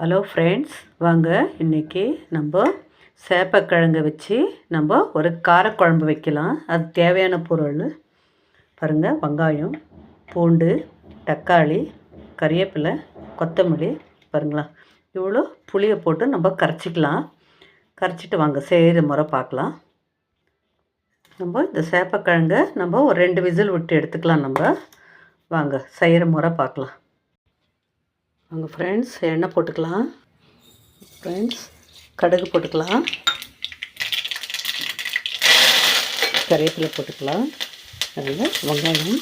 Hello friends, வாங்க இன்றைக்கி நம்ம சேப்பக்கிழங்கு வச்சு நம்ம ஒரு காரக்குழம்பு வைக்கலாம். அது தேவையான பொருள் பாருங்கள்: வெங்காயம், பூண்டு, தக்காளி, கறிவேப்பிலை, கொத்தமல்லி. பாருங்களா, இவ்வளோ புளியை போட்டு நம்ம கரைச்சிக்கலாம். கரைச்சிட்டு வாங்க செய்கிற முறை பார்க்கலாம். நம்ம இந்த சேப்பக்கிழங்கை நம்ம ஒரு 2 விசில் விட்டு எடுத்துக்கலாம். நம்ம வாங்க செய்கிற முறை பார்க்கலாம். வாங்க ஃப்ரெண்ட்ஸ், எண்ணெய் போட்டுக்கலாம். ஃப்ரெண்ட்ஸ், கடுகு போட்டுக்கலாம், கறிவேப்பிலை போட்டுக்கலாம், அதில் வெங்காயம்,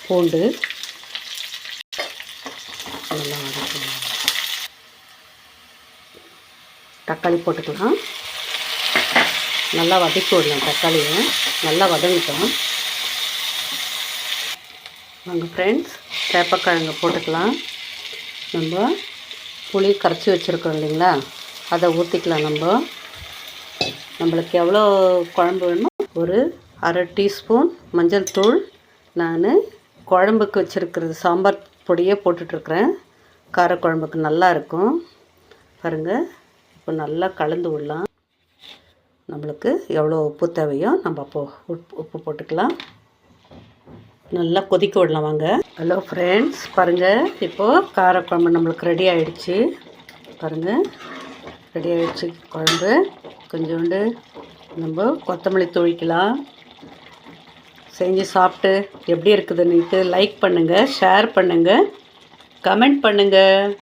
பூண்டு நல்லா வதக்கலாம், தக்காளி போட்டுக்கலாம், நல்லா வதக்கி விடலாம். தக்காளியை நல்லா வதங்கிட்டோம். வாங்க ஃப்ரெண்ட்ஸ், சேப்பக்கிழங்கு போட்டுக்கலாம். நம்ம புளி கரைச்சி வச்சுருக்கோம் இல்லைங்களா, அதை ஊற்றிக்கலாம். நம்மளுக்கு எவ்வளோ குழம்பு வேணுமோ ஒரு அரை டீஸ்பூன் மஞ்சள் தூள். நான் குழம்புக்கு வச்சுருக்கிறது சாம்பார் பொடியே போட்டுட்ருக்குறேன். காரக்குழம்புக்கு நல்லா இருக்கும். பாருங்கள், இப்போ நல்லா கலந்து விடலாம். நம்மளுக்கு எவ்வளோ உப்பு தேவையோ நம்ம அப்போது உப்பு போட்டுக்கலாம். நல்லா கொதிக்க விடலாம். வாங்க. ஹலோ ஃப்ரெண்ட்ஸ், பாருங்கள், இப்போது காரக்குழம்பு நம்மளுக்கு ரெடி ஆகிடுச்சு. பாருங்கள், ரெடி ஆகிடுச்சு குழம்பு. கொஞ்சோண்டு நம்ம கொத்தமல்லி தூவிக்கலாம். செஞ்சு சாப்பிட்டு எப்படி இருக்குதுன்னுட்டு லைக் பண்ணுங்கள், ஷேர் பண்ணுங்கள், கமெண்ட் பண்ணுங்கள்.